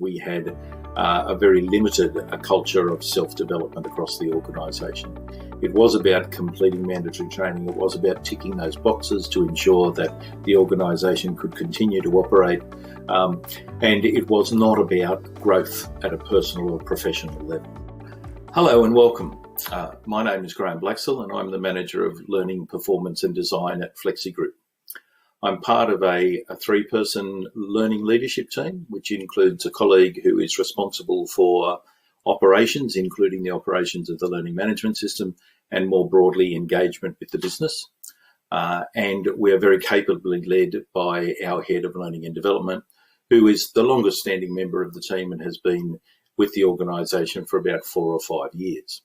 We had a very limited culture of self-development across the organisation. It was about completing mandatory training. It was about ticking those boxes to ensure that the organisation could continue to operate. And it was not about growth at a personal or professional level. Hello and welcome. My name is Graham Blaxell and I'm the Manager of Learning, Performance and Design at Flexigroup. I'm part of a three-person learning leadership team, which includes a colleague who is responsible for operations, including the operations of the learning management system, and more broadly, engagement with the business. And we are very capably led by our Head of Learning and Development, who is the longest standing member of the team and has been with the organisation for about 4 or 5 years.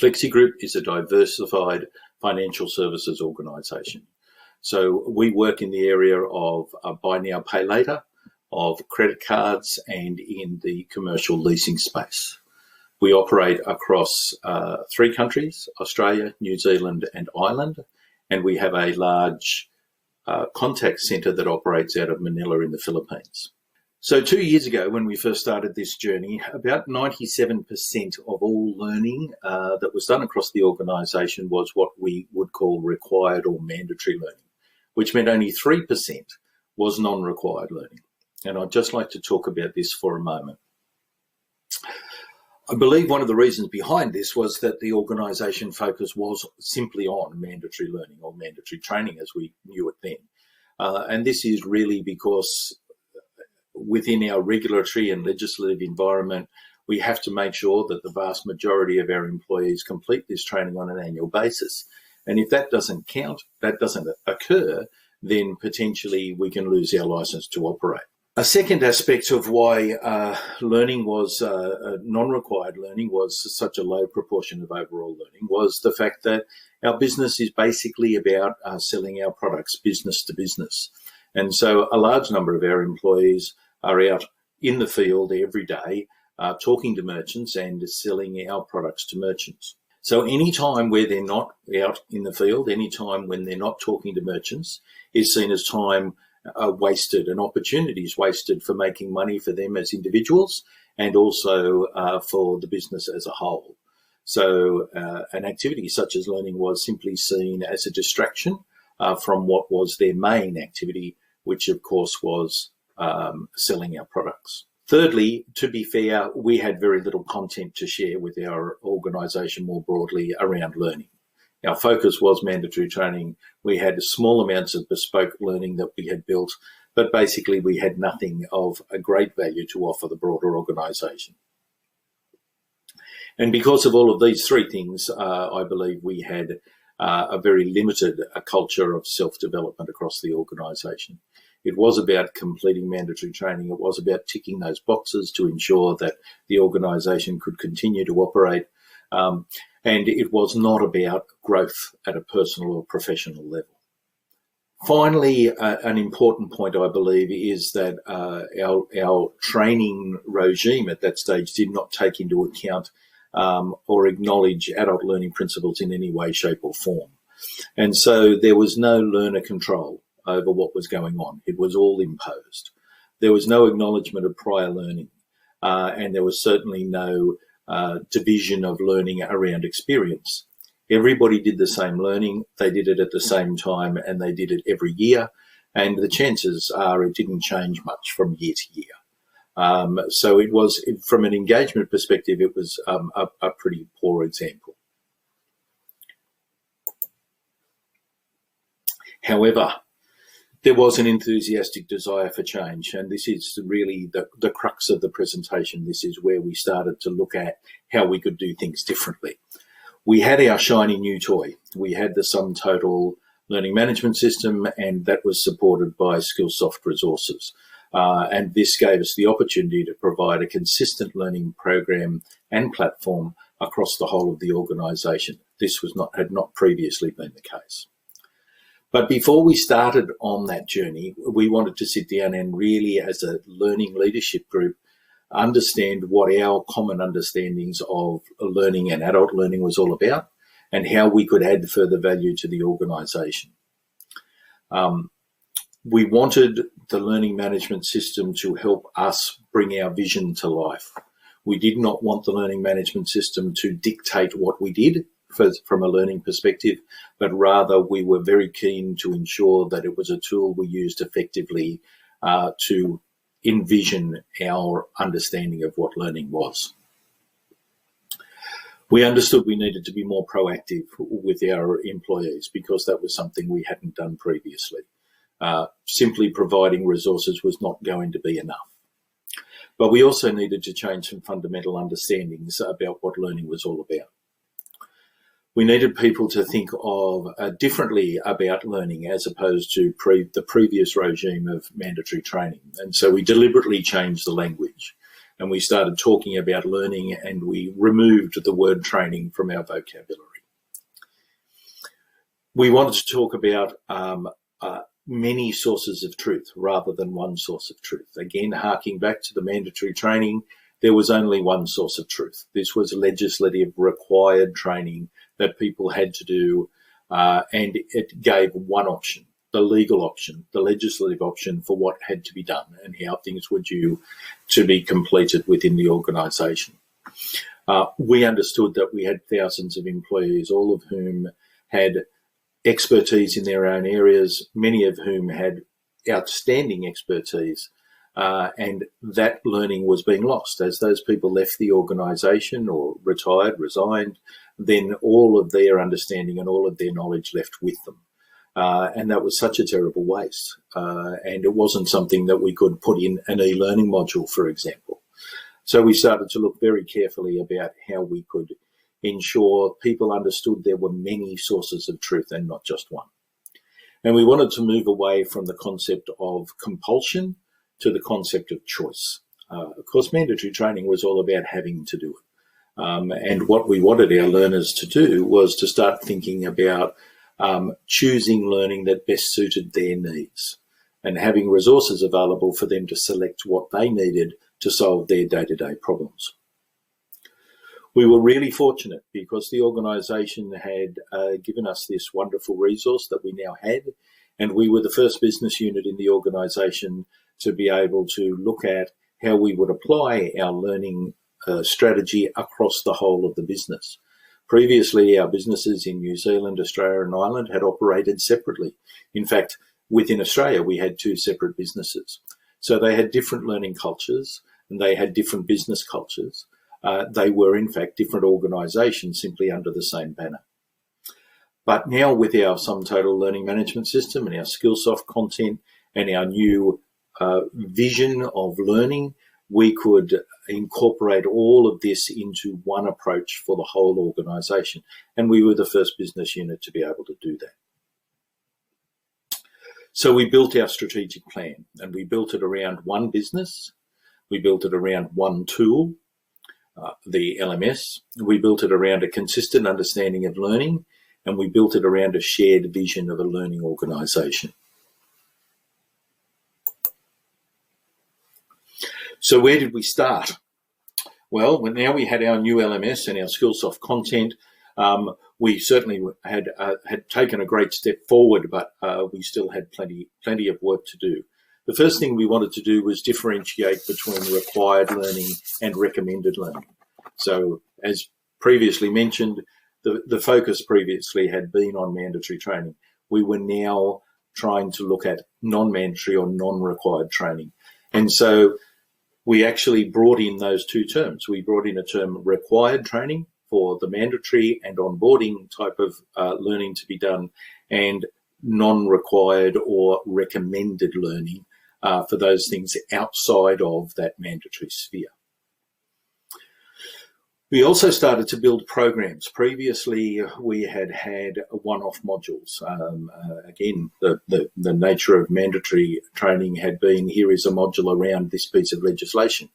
Flexigroup is a diversified financial services organisation. So we work in the area of buy now, pay later, of credit cards, and in the commercial leasing space. We operate across 3 countries, Australia, New Zealand and Ireland, and we have a large contact centre that operates out of Manila in the Philippines. So 2 years ago, when we first started this journey, about 97% of all learning that was done across the organisation was what we would call required or mandatory learning, which meant only 3% was non-required learning. And I'd just like to talk about this for a moment. I believe one of the reasons behind this was that the organisation focus was simply on mandatory learning or mandatory training as we knew it then. And this is really because within our regulatory and legislative environment, we have to make sure that the vast majority of our employees complete this training on an annual basis. And if that doesn't count, that doesn't occur, then potentially we can lose our licence to operate. A second aspect of why learning was non-required learning was such a low proportion of overall learning was the fact that our business is basically about selling our products business to business. And so a large number of our employees are out in the field every day talking to merchants and selling our products to merchants. So any time where they're not out in the field, any time when they're not talking to merchants is seen as time wasted and opportunities wasted for making money for them as individuals and also for the business as a whole. So an activity such as learning was simply seen as a distraction from what was their main activity, which of course was selling our products. Thirdly, to be fair, we had very little content to share with our organisation more broadly around learning. Our focus was mandatory training. We had small amounts of bespoke learning that we had built, but basically we had nothing of a great value to offer the broader organisation. And because of all of these 3 things, I believe we had a very limited culture of self-development across the organisation. It was about completing mandatory training. It was about ticking those boxes to ensure that the organisation could continue to operate. And it was not about growth at a personal or professional level. Finally, an important point, I believe, is that our training regime at that stage did not take into account or acknowledge adult learning principles in any way, shape or form. And so there was no learner control over what was going on. It was all imposed. There was no acknowledgement of prior learning, and there was certainly no division of learning around experience. Everybody did the same learning, they did it at the same time, and they did it every year, and the chances are it didn't change much from year to year. So it was, from an engagement perspective, it was a pretty poor example. However, there was an enthusiastic desire for change, and this is really the crux of the presentation. This is where we started to look at how we could do things differently. We had our shiny new toy. We had the SumTotal learning management system, and that was supported by Skillsoft resources. And this gave us the opportunity to provide a consistent learning program and platform across the whole of the organisation. This had not previously been the case. But before we started on that journey, we wanted to sit down and really, as a learning leadership group, understand what our common understandings of learning and adult learning was all about and how we could add further value to the organisation. We wanted the learning management system to help us bring our vision to life. We did not want the learning management system to dictate what we did from a learning perspective, but rather we were very keen to ensure that it was a tool we used effectively to envision our understanding of what learning was. We understood we needed to be more proactive with our employees because that was something we hadn't done previously. Simply providing resources was not going to be enough. But we also needed to change some fundamental understandings about what learning was all about. We needed people to think of differently about learning as opposed to the previous regime of mandatory training. And so we deliberately changed the language and we started talking about learning and we removed the word training from our vocabulary. We wanted to talk about many sources of truth rather than one source of truth. Again, harking back to the mandatory training, there was only one source of truth. This was legislative required training that people had to do, and it gave one option, the legal option, the legislative option for what had to be done and how things were due to be completed within the organisation. We understood that we had thousands of employees, all of whom had expertise in their own areas, many of whom had outstanding expertise, and that learning was being lost. As those people left the organisation or retired, resigned, then all of their understanding and all of their knowledge left with them. And that was such a terrible waste. And it wasn't something that we could put in an e-learning module, for example. So we started to look very carefully about how we could ensure people understood there were many sources of truth and not just one. And we wanted to move away from the concept of compulsion to the concept of choice. Of course, mandatory training was all about having to do it. And what we wanted our learners to do was to start thinking about choosing learning that best suited their needs and having resources available for them to select what they needed to solve their day-to-day problems. We were really fortunate because the organisation had given us this wonderful resource that we now had, and we were the first business unit in the organisation to be able to look at how we would apply our learning strategy across the whole of the business. Previously, our businesses in New Zealand, Australia and Ireland had operated separately. In fact, within Australia, we had two separate businesses. So they had different learning cultures and they had different business cultures. They were, in fact, different organisations simply under the same banner. But now with our SumTotal learning management system and our Skillsoft content and our new vision of learning, we could incorporate all of this into one approach for the whole organisation. And we were the first business unit to be able to do that. So we built our strategic plan and we built it around one business. We built it around one tool, the LMS. We built it around a consistent understanding of learning, and we built it around a shared vision of a learning organisation. So where did we start? Well, now we had our new LMS and our Skillsoft content. We certainly had taken a great step forward, but we still had plenty of work to do. The first thing we wanted to do was differentiate between required learning and recommended learning. So as previously mentioned, the focus previously had been on mandatory training. We were now trying to look at non-mandatory or non-required training. And so we actually brought in those two terms. We brought in a term required training for the mandatory and onboarding type of learning to be done, and non-required or recommended learning for those things outside of that mandatory sphere. We also started to build programs. Previously, we had one-off modules. Again, the nature of mandatory training had been, here is a module around this piece of legislation.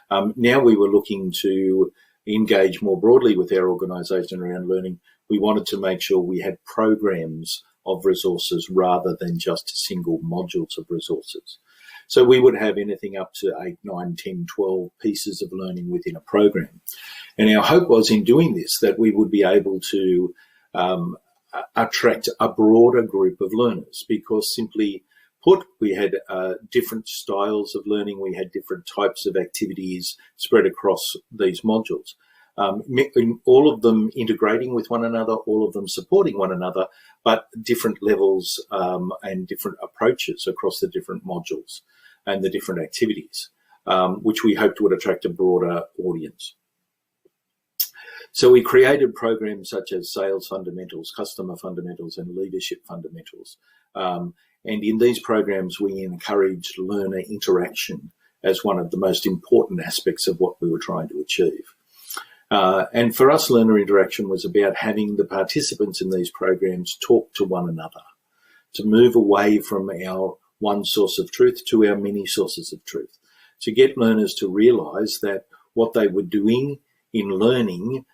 Now we were looking to engage more broadly with our organisation around learning. We wanted to make sure we had programs of resources rather than just single modules of resources. So we would have anything up to 8, 9, 10, 12 pieces of learning within a program. And our hope was in doing this that we would be able to attract a broader group of learners, because simply put. We had different styles of learning. We had different types of activities spread across these modules. All of them integrating with one another, all of them supporting one another, but different levels and different approaches across the different modules and the different activities, which we hoped would attract a broader audience. So we created programs such as sales fundamentals, customer fundamentals, and leadership fundamentals. And in these programs, we encouraged learner interaction as one of the most important aspects of what we were trying to achieve. And for us, learner interaction was about having the participants in these programs talk to one another, to move away from our one source of truth to our many sources of truth, to get learners to realise that what they were doing in learning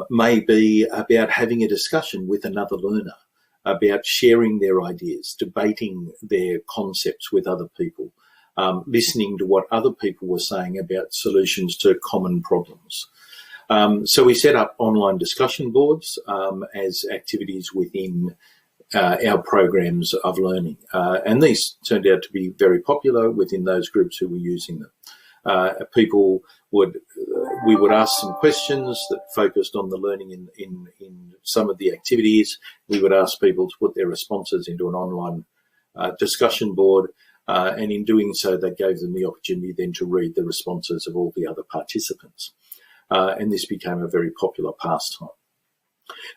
may be about having a discussion with another learner, about sharing their ideas, debating their concepts with other people, listening to what other people were saying about solutions to common problems. So we set up online discussion boards as activities within our programs of learning. And these turned out to be very popular within those groups who were using them. We would ask some questions that focused on the learning in some of the activities. We would ask people to put their responses into an online discussion board, and in doing so, that gave them the opportunity then to read the responses of all the other participants. And this became a very popular pastime.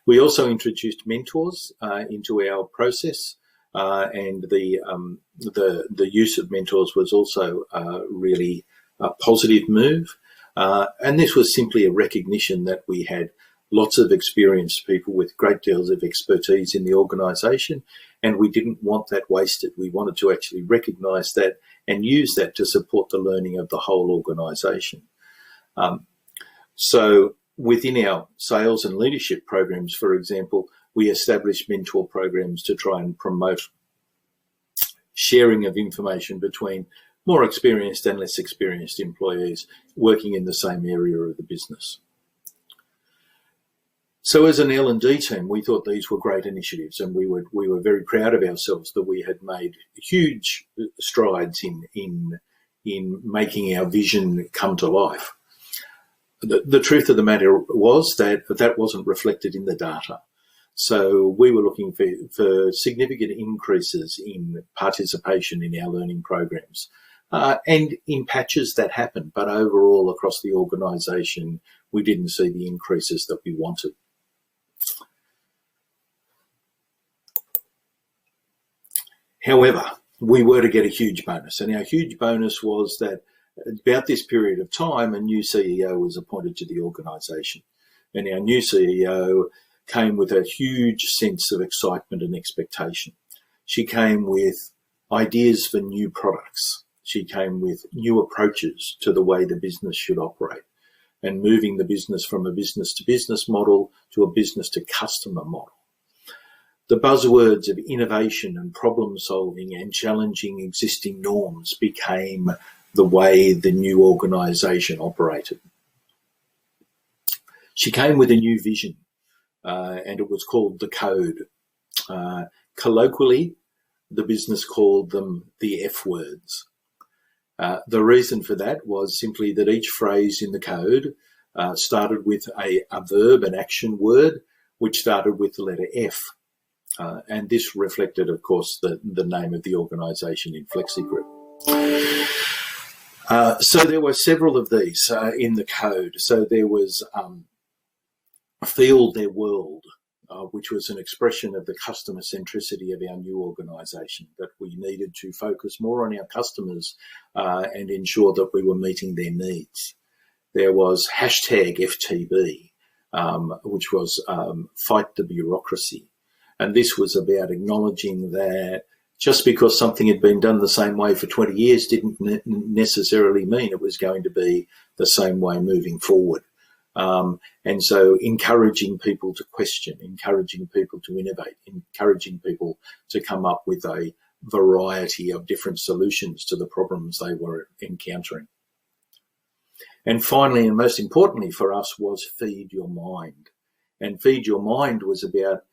We also introduced mentors into our process, and the use of mentors was also really a positive move. And this was simply a recognition that we had lots of experienced people with great deals of expertise in the organisation, and we didn't want that wasted. We wanted to actually recognise that and use that to support the learning of the whole organisation. So within our sales and leadership programs, for example, we established mentor programs to try and promote sharing of information between more experienced and less experienced employees working in the same area of the business. So as an L&D team, we thought these were great initiatives, and we were very proud of ourselves that we had made huge strides in making our vision come to life. The truth of the matter was that that wasn't reflected in the data. So we were looking for significant increases in participation in our learning programs. And in patches that happened, but overall across the organisation, we didn't see the increases that we wanted. However, we were to get a huge bonus, and our huge bonus was that about this period of time, a new CEO was appointed to the organisation, and our new CEO came with a huge sense of excitement and expectation. She came with ideas for new products. She came with new approaches to the way the business should operate, and moving the business from a business-to-business model to a business-to-customer model. The buzzwords of innovation and problem-solving and challenging existing norms became the way the new organisation operated. She came with a new vision, and it was called the Code. Colloquially, the business called them the F words. The reason for that was simply that each phrase in the code started with a verb, an action word, which started with the letter F. And this reflected, of course, the name of the organisation in Flexigroup. So there were several of these in the code. So there was Feel Their World, which was an expression of the customer centricity of our new organisation, that we needed to focus more on our customers and ensure that we were meeting their needs. There was hashtag FTB, which was Fight the Bureaucracy. And this was about acknowledging that just because something had been done the same way for 20 years didn't necessarily mean it was going to be the same way moving forward. And so encouraging people to question, encouraging people to innovate, encouraging people to come up with a variety of different solutions to the problems they were encountering. And finally, and most importantly for us, was Feed Your Mind. And Feed Your Mind was about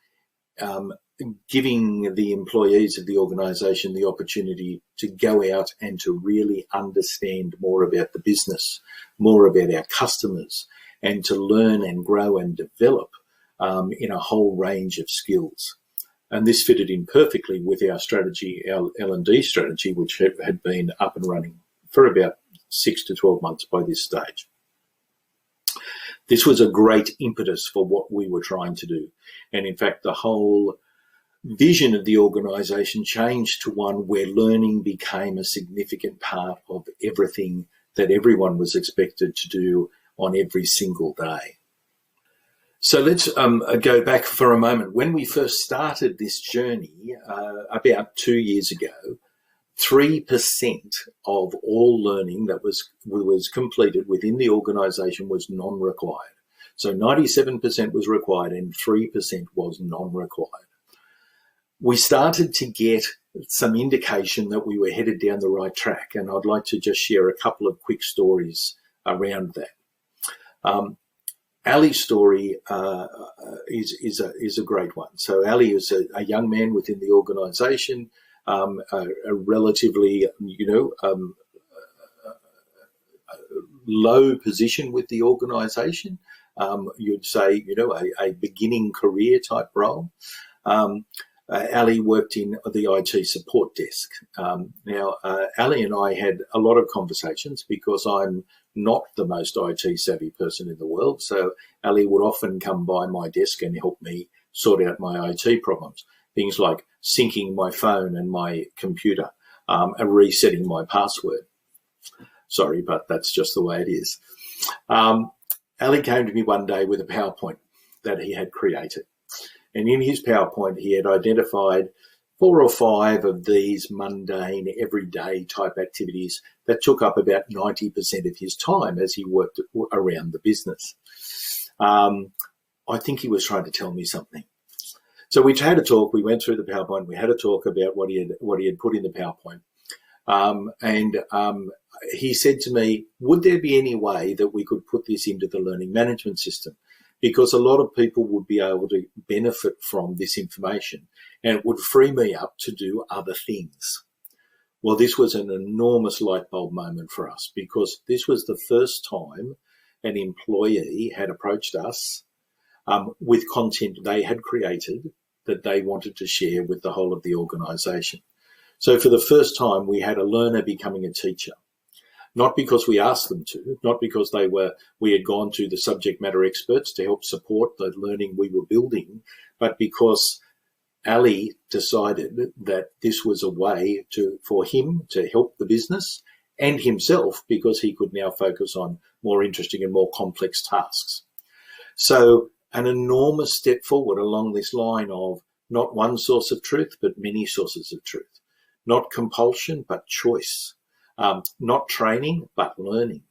giving the employees of the organisation the opportunity to go out and to really understand more about the business, more about our customers, and to learn and grow and develop in a whole range of skills. And this fitted in perfectly with our strategy, our L&D strategy, which had been up and running for about 6 to 12 months by this stage. This was a great impetus for what we were trying to do. And in fact, the whole vision of the organisation changed to one where learning became a significant part of everything that everyone was expected to do on every single day. So let's go back for a moment. When we first started this journey about 2 years ago, 3% of all learning that was completed within the organisation was non-required. So 97% was required and 3% was non-required. We started to get some indication that we were headed down the right track, and I'd like to just share a couple of quick stories around that. Ali's story is a great one. So Ali is a young man within the organisation, a relatively, low position with the organisation. You'd say, a beginning career type role. Ali worked in the IT support desk. Now, Ali and I had a lot of conversations because I'm not the most IT savvy person in the world. So Ali would often come by my desk and help me sort out my IT problems. Things like syncing my phone and my computer and resetting my password. Sorry, but that's just the way it is. Ali came to me one day with a PowerPoint that he had created. And in his PowerPoint, he had identified 4 or 5 of these mundane, everyday type activities that took up about 90% of his time as he worked around the business. I think he was trying to tell me something. So we had a talk. We went through the PowerPoint. We had a talk about what he had put in the PowerPoint. He said to me, would there be any way that we could put this into the learning management system? Because a lot of people would be able to benefit from this information and it would free me up to do other things. Well, this was an enormous light bulb moment for us because this was the first time an employee had approached us with content they had created that they wanted to share with the whole of the organisation. So for the first time, we had a learner becoming a teacher. Not because we asked them to, not because we had gone to the subject matter experts to help support the learning we were building, but because Ali decided that this was a way for him to help the business and himself because he could now focus on more interesting and more complex tasks. So an enormous step forward along this line of not one source of truth, but many sources of truth. Not compulsion, but choice. Not training, but learning.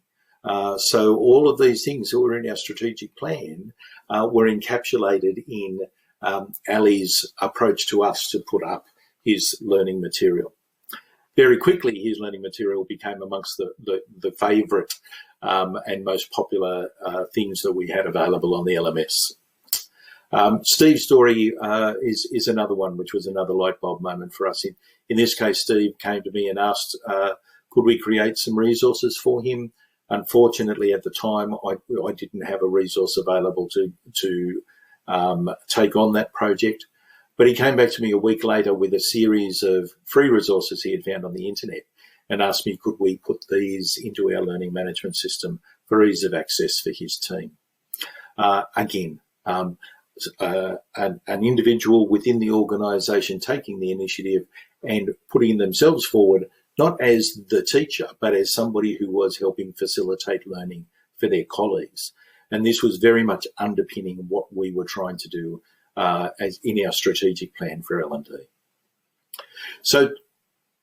So all of these things that were in our strategic plan were encapsulated in Ali's approach to us to put up his learning material. Very quickly, his learning material became amongst the favourite and most popular things that we had available on the LMS. Steve's story is another one, which was another light bulb moment for us. In this case, Steve came to me and asked, could we create some resources for him? Unfortunately, at the time, I didn't have a resource available to take on that project. But he came back to me a week later with a series of free resources he had found on the internet and asked me, could we put these into our learning management system for ease of access for his team? An individual within the organisation taking the initiative and putting themselves forward, not as the teacher, but as somebody who was helping facilitate learning for their colleagues. And this was very much underpinning what we were trying to do as in our strategic plan for L&D. So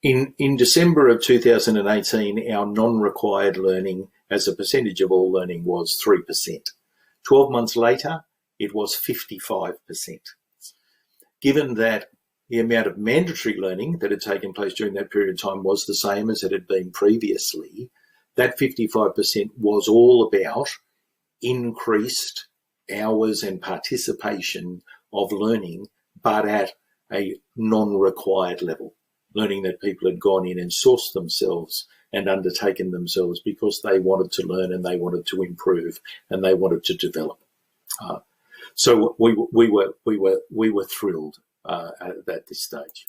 in December of 2018, our non-required learning as a percentage of all learning was 3%. 12 months later, it was 55%. Given that the amount of mandatory learning that had taken place during that period of time was the same as it had been previously, that 55% was all about increased hours and participation of learning, but at a non-required level, learning that people had gone in and sourced themselves and undertaken themselves because they wanted to learn and they wanted to improve and they wanted to develop. So we were thrilled at this stage.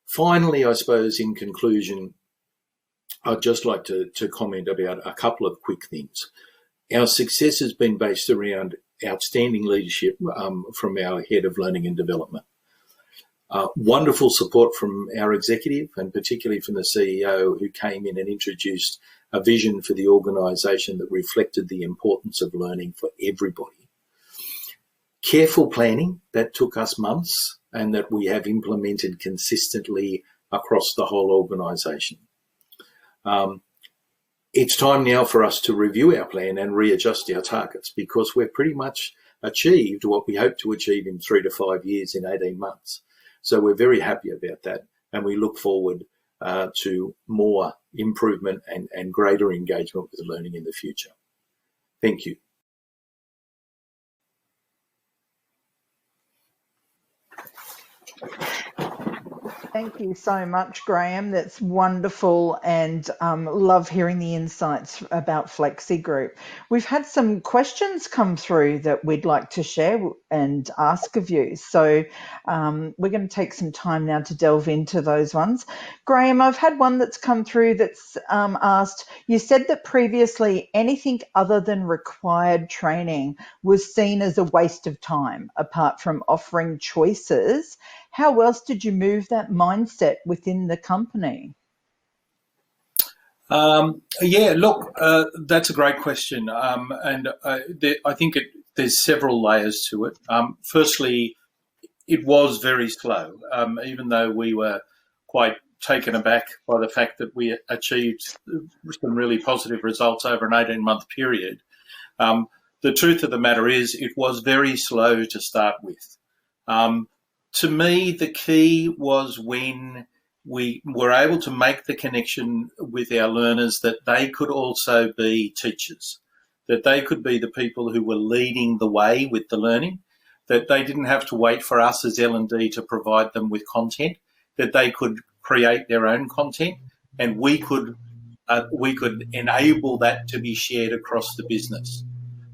Finally, I suppose in conclusion, I'd just like to comment about a couple of quick things. Our success has been based around outstanding leadership from our head of learning and development. Wonderful support from our executive and particularly from the CEO, who came in and introduced a vision for the organisation that reflected the importance of learning for everybody. Careful planning that took us months and that we have implemented consistently across the whole organisation. It's time now for us to review our plan and readjust our targets, because we've pretty much achieved what we hope to achieve in 3 to 5 years in 18 months. So we're very happy about that, and we look forward to more improvement and greater engagement with learning in the future. Thank you. Thank you so much, Graham. That's wonderful, and love hearing the insights about Flexigroup. We've had some questions come through that we'd like to share and ask of you. So we're going to take some time now to delve into those ones. Graham, I've had one that's come through that's asked, you said that previously anything other than required training was seen as a waste of time, apart from offering choices. How else did you move that mindset within the company? Yeah, look, that's a great question. And I think there's several layers to it. Firstly, it was very slow, even though we were quite taken aback by the fact that we achieved some really positive results over an 18-month period. The truth of the matter is it was very slow to start with. To me, the key was when we were able to make the connection with our learners that they could also be teachers, that they could be the people who were leading the way with the learning, that they didn't have to wait for us as L&D to provide them with content, that they could create their own content, and we could enable that to be shared across the business.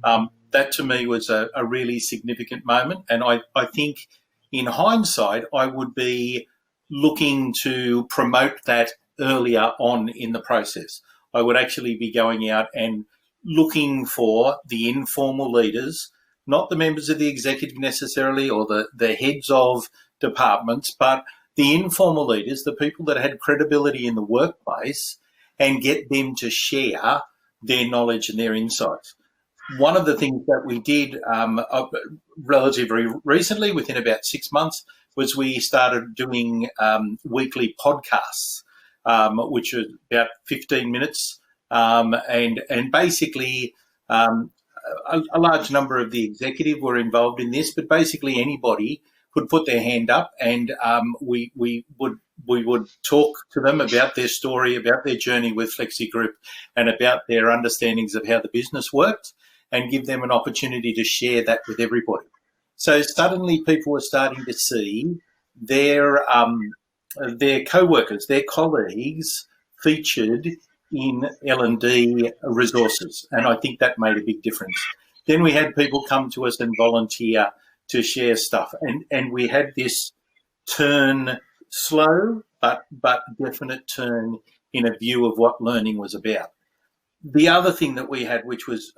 That to me was a really significant moment, and I think in hindsight, I would be looking to promote that earlier on in the process. I would actually be going out and looking for the informal leaders, not the members of the executive necessarily or the heads of departments, but the informal leaders, the people that had credibility in the workplace, and get them to share their knowledge and their insights. One of the things that we did relatively recently, within about 6 months, was we started doing weekly podcasts, which are about 15 minutes, and basically a large number of the executive were involved in this, but basically anybody could put their hand up, and we would talk to them about their story, about their journey with Flexigroup, and about their understandings of how the business worked, and give them an opportunity to share that with everybody. So suddenly people were starting to see their co-workers, their colleagues featured in L&D resources, and I think that made a big difference. Then we had people come to us and volunteer to share stuff, and we had this turn, slow but definite turn in a view of what learning was about. The other thing that we had, which was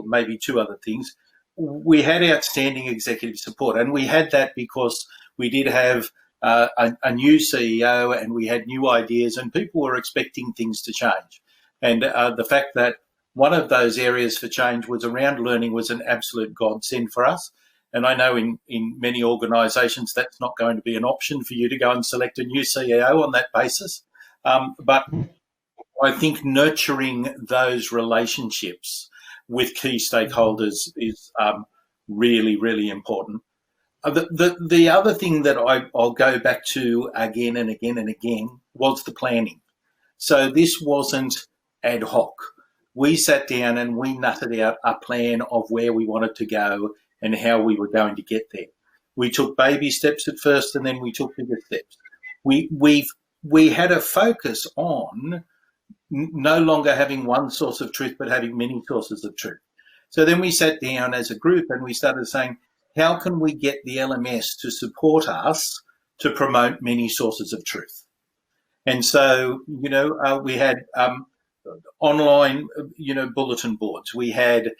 maybe two other things, we had outstanding executive support, and we had that because we did have a new CEO, and we had new ideas, and people were expecting things to change. And the fact that one of those areas for change was around learning was an absolute godsend for us. And I know in many organisations that's not going to be an option for you to go and select a new CEO on that basis. But I think nurturing those relationships with key stakeholders is really, really important. The other thing that I'll go back to again and again and again was the planning. So this wasn't ad hoc. We sat down and we nutted out a plan of where we wanted to go and how we were going to get there. We took baby steps at first, and then we took bigger steps. We had a focus on no longer having one source of truth, but having many sources of truth. So then we sat down as a group and we started saying, how can we get the LMS to support us to promote many sources of truth? And so, we had online, bulletin boards. We had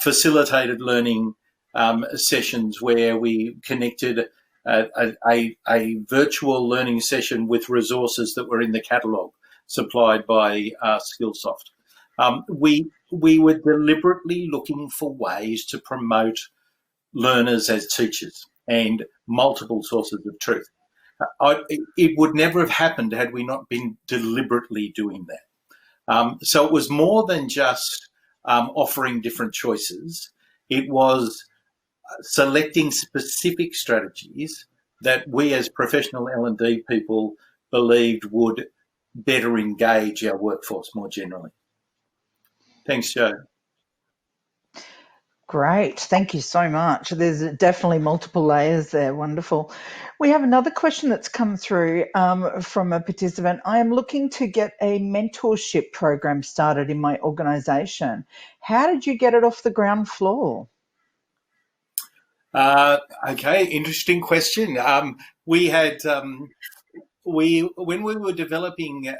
facilitated learning sessions where we connected a virtual learning session with resources that were in the catalogue supplied by Skillsoft. We were deliberately looking for ways to promote learners as teachers and multiple sources of truth. It would never have happened had we not been deliberately doing that. So it was more than just offering different choices. It was selecting specific strategies that we as professional L&D people believed would better engage our workforce more generally. Thanks, Joe. Great. Thank you so much. There's definitely multiple layers there. Wonderful. We have another question that's come through from a participant. I am looking to get a mentorship program started in my organisation. How did you get it off the ground floor? Okay, interesting question. We had when we were developing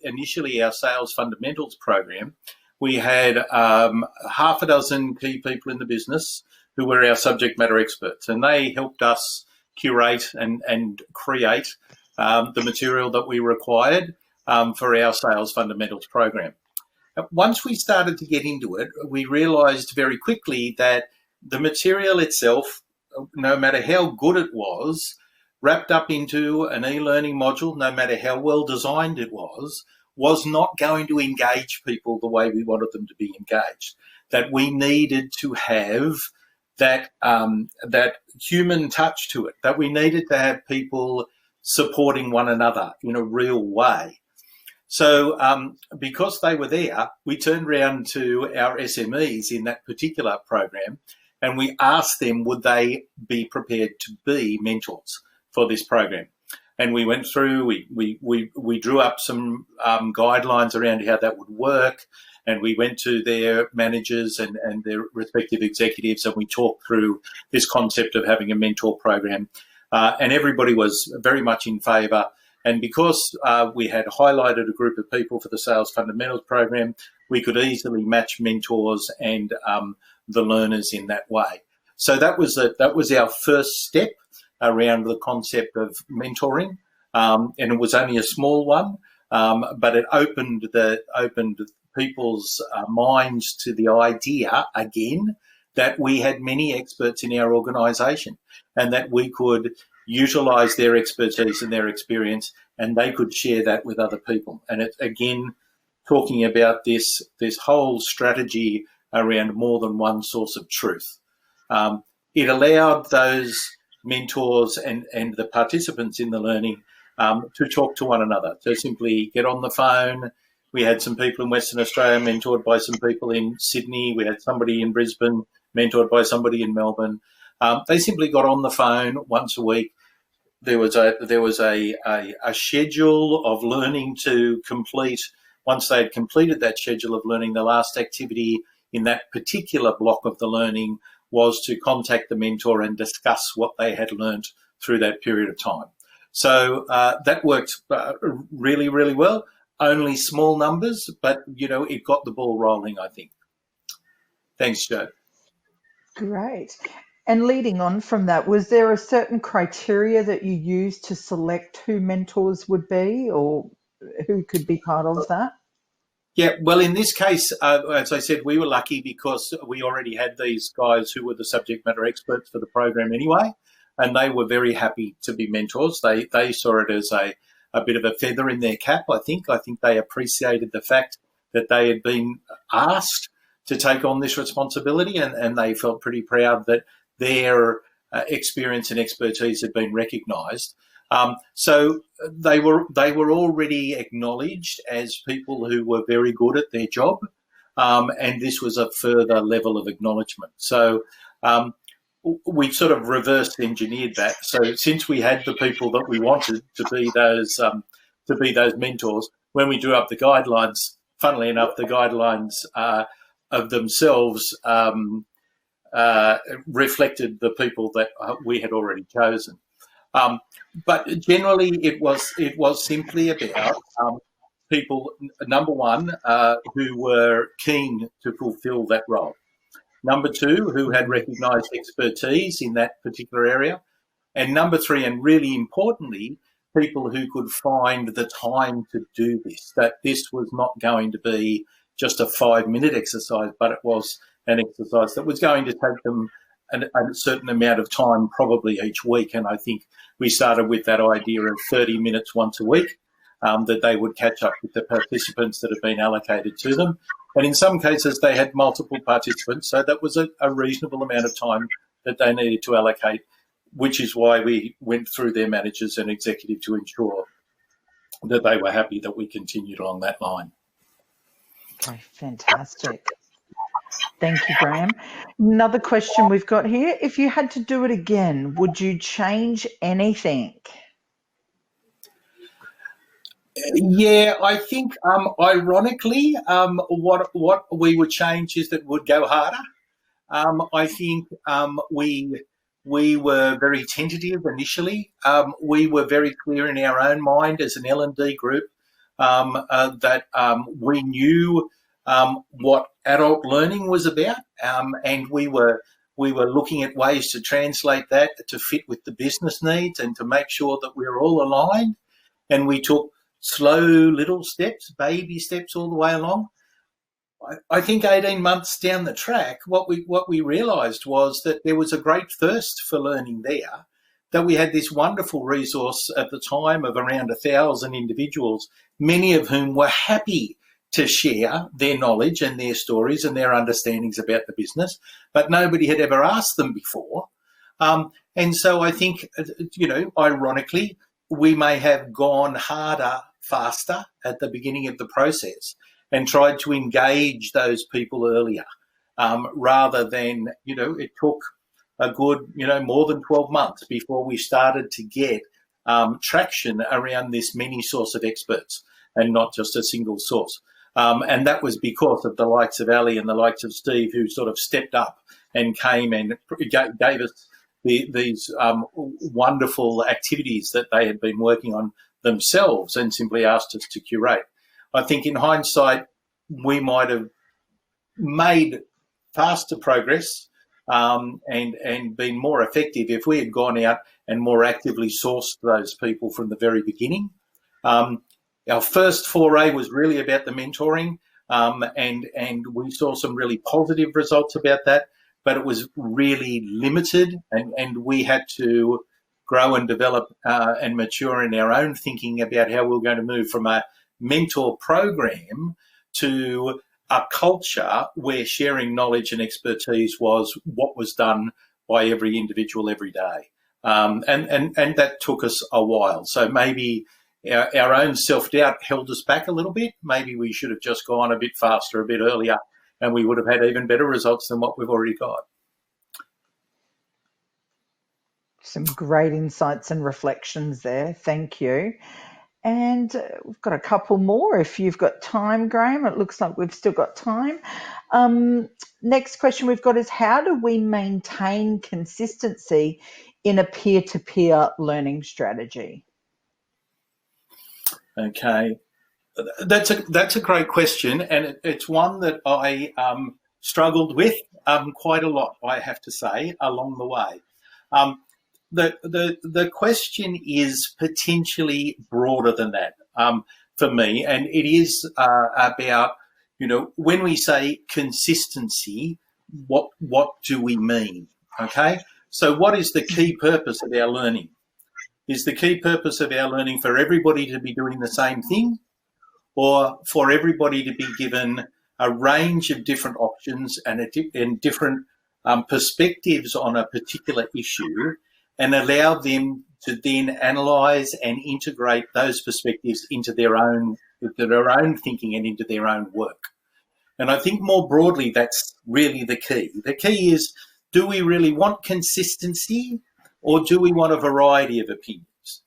initially our sales fundamentals program, we had half a dozen key people in the business who were our subject matter experts, and they helped us curate and create the material that we required for our sales fundamentals program. Once we started to get into it, we realised very quickly that the material itself, no matter how good it was, wrapped up into an e-learning module, no matter how well designed it was not going to engage people the way we wanted them to be engaged. That we needed to have that human touch to it, that we needed to have people supporting one another in a real way. So because they were there, we turned around to our SMEs in that particular program and we asked them, would they be prepared to be mentors for this program? And we went through, we drew up some guidelines around how that would work. And we went to their managers and their respective executives and we talked through this concept of having a mentor program. And everybody was very much in favour. And because we had highlighted a group of people for the Sales Fundamentals program, we could easily match mentors and the learners in that way. So that was our first step around the concept of mentoring, and it was only a small one, but it opened people's minds to the idea again that we had many experts in our organisation and that we could utilise their expertise and their experience, and they could share that with other people. And it's again talking about this whole strategy around more than one source of truth. It allowed those mentors and the participants in the learning to talk to one another, to simply get on the phone. We had some people in Western Australia mentored by some people in Sydney. We had somebody in Brisbane mentored by somebody in Melbourne. They simply got on the phone once a week. There was a schedule of learning to complete. Once they had completed that schedule of learning, the last activity in that particular block of the learning was to contact the mentor and discuss what they had learnt through that period of time. So that worked really, really well. Only small numbers, but, it got the ball rolling, I think. Thanks, Joe. Great. And leading on from that, was there a certain criteria that you used to select who mentors would be or who could be part of that? Yeah, well, in this case, as I said, we were lucky because we already had these guys who were the subject matter experts for the program anyway, and they were very happy to be mentors. They saw it as a bit of a feather in their cap, I think. I think they appreciated the fact that they had been asked to take on this responsibility, and they felt pretty proud that their experience and expertise had been recognised. So they were already acknowledged as people who were very good at their job, and this was a further level of acknowledgement. So we sort of reverse engineered that. So since we had the people that we wanted to be those mentors, when we drew up the guidelines, funnily enough, the guidelines of themselves reflected the people that we had already chosen. But generally, it was simply about people, number one, who were keen to fulfil that role. Number two, who had recognised expertise in that particular area. And number three, and really importantly, people who could find the time to do this, that this was not going to be just a 5-minute exercise, but it was an exercise that was going to take them a certain amount of time, probably each week. And I think we started with that idea of 30 minutes once a week, that they would catch up with the participants that have been allocated to them. And in some cases, they had multiple participants, so that was a reasonable amount of time that they needed to allocate, which is why we went through their managers and executive to ensure that they were happy that we continued along that line. Oh, fantastic. Thank you, Graham. Another question we've got here. If you had to do it again, would you change anything? Yeah, I think ironically, what we would change is that we would go harder. I think we were very tentative initially. We were very clear in our own mind as an L&D group that we knew what adult learning was about, and we were looking at ways to translate that to fit with the business needs and to make sure that we were all aligned. And we took slow little steps, baby steps all the way along. I think 18 months down the track, what we realised was that there was a great thirst for learning there, that we had this wonderful resource at the time of around 1,000 individuals, many of whom were happy to share their knowledge and their stories and their understandings about the business, but nobody had ever asked them before. And so I think, ironically, we may have gone harder, faster at the beginning of the process and tried to engage those people earlier, rather than, it took a good, more than 12 months before we started to get traction around this many source of experts and not just a single source. And that was because of the likes of Ali and the likes of Steve, who sort of stepped up and came and gave us these wonderful activities that they had been working on themselves and simply asked us to curate. I think in hindsight, we might have made faster progress and been more effective if we had gone out and more actively sourced those people from the very beginning. Our first foray was really about the mentoring, and we saw some really positive results about that, but it was really limited, and we had to grow and develop and mature in our own thinking about how we were going to move from a mentor program to a culture where sharing knowledge and expertise was what was done by every individual every day. And that took us a while. So maybe our own self-doubt held us back a little bit. Maybe we should have just gone a bit faster, a bit earlier, and we would have had even better results than what we've already got. Some great insights and reflections there. Thank you. And we've got a couple more if you've got time, Graham. It looks like we've still got time. Next question we've got is, how do we maintain consistency in a peer-to-peer learning strategy? Okay, that's a great question, and it's one that I struggled with quite a lot, I have to say, along the way. The question is potentially broader than that for me, and it is about, when we say consistency, what do we mean? Okay, so what is the key purpose of our learning? Is the key purpose of our learning for everybody to be doing the same thing, or for everybody to be given a range of different options and different perspectives on a particular issue, and allow them to then analyse and integrate those perspectives into their own thinking and into their own work? And I think more broadly, that's really the key. The key is do we really want consistency, or do we want a variety of opinions?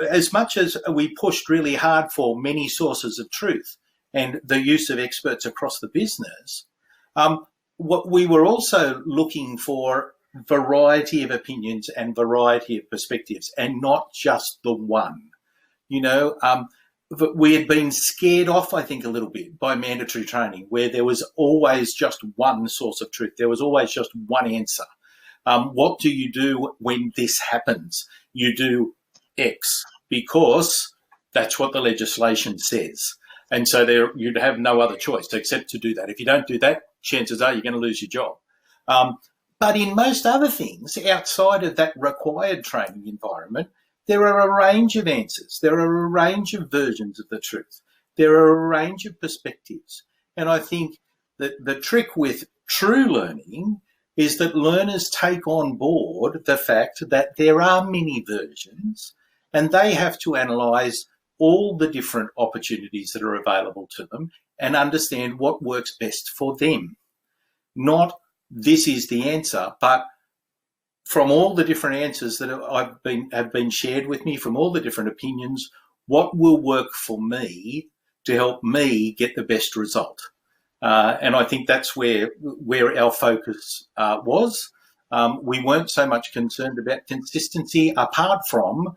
As much as we pushed really hard for many sources of truth and the use of experts across the business, what we were also looking for variety of opinions and variety of perspectives, and not just the one. We had been scared off, I think, a little bit by mandatory training, where there was always just one source of truth. There was always just one answer. What do you do when this happens? You do X, because that's what the legislation says. And so you'd have no other choice except to do that. If you don't do that, chances are you're going to lose your job. But in most other things, outside of that required training environment, there are a range of answers. There are a range of versions of the truth. There are a range of perspectives. And I think that the trick with true learning is that learners take on board the fact that there are many versions, and they have to analyse all the different opportunities that are available to them and understand what works best for them. Not this is the answer, but from all the different answers that have been shared with me, from all the different opinions, what will work for me to help me get the best result? And I think that's where our focus was. We weren't so much concerned about consistency, apart from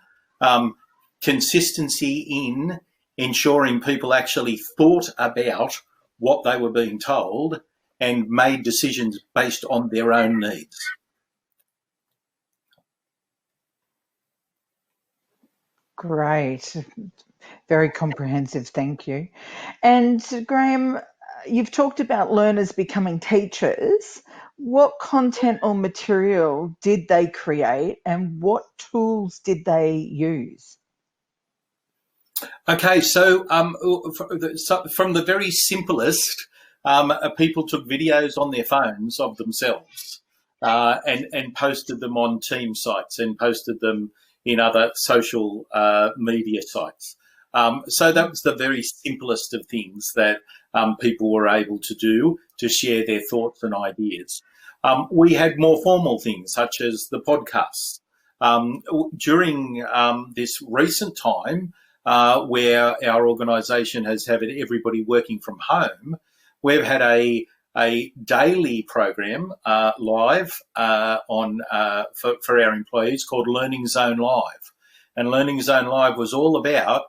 consistency in ensuring people actually thought about what they were being told and made decisions based on their own needs. Great. Very comprehensive. Thank you. And Graham, you've talked about learners becoming teachers. What content or material did they create, and what tools did they use? Okay, so from the very simplest, people took videos on their phones of themselves and posted them on team sites and posted them in other social media sites. So that was the very simplest of things that people were able to do to share their thoughts and ideas. We had more formal things, such as the podcasts. During this recent time, where our organisation has had everybody working from home, we've had a daily program live for our employees called Learning Zone Live. And Learning Zone Live was all about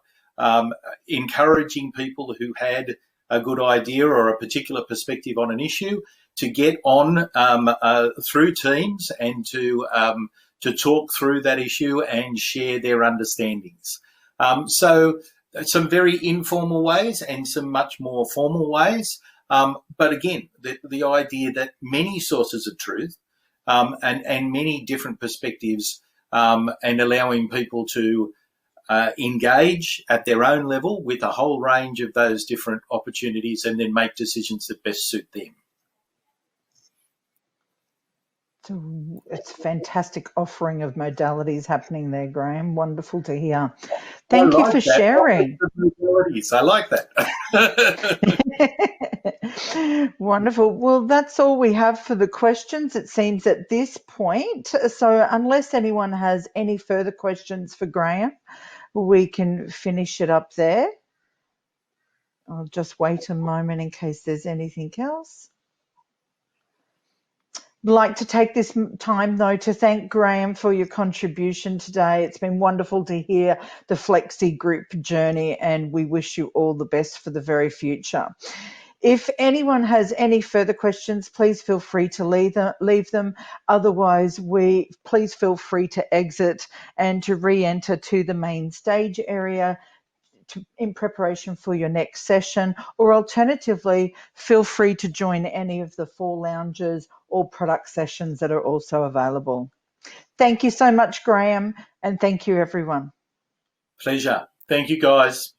encouraging people who had a good idea or a particular perspective on an issue to get on through Teams and to talk through that issue and share their understandings. So some very informal ways and some much more formal ways. But again, the idea that many sources of truth and many different perspectives and allowing people to engage at their own level with a whole range of those different opportunities and then make decisions that best suit them. It's a fantastic offering of modalities happening there, Graham. Wonderful to hear. Thank you for sharing. I like that. Wonderful. Well, that's all we have for the questions, it seems, at this point. So unless anyone has any further questions for Graham, we can finish it up there. I'll just wait a moment in case there's anything else. I'd like to take this time, though, to thank Graham for your contribution today. It's been wonderful to hear the Flexigroup journey, and we wish you all the best for the very future. If anyone has any further questions, please feel free to leave them. Otherwise, please feel free to exit and to re-enter to the main stage area in preparation for your next session, or alternatively, feel free to join any of the 4 lounges or product sessions that are also available. Thank you so much, Graham, and thank you, everyone. Pleasure. Thank you, guys.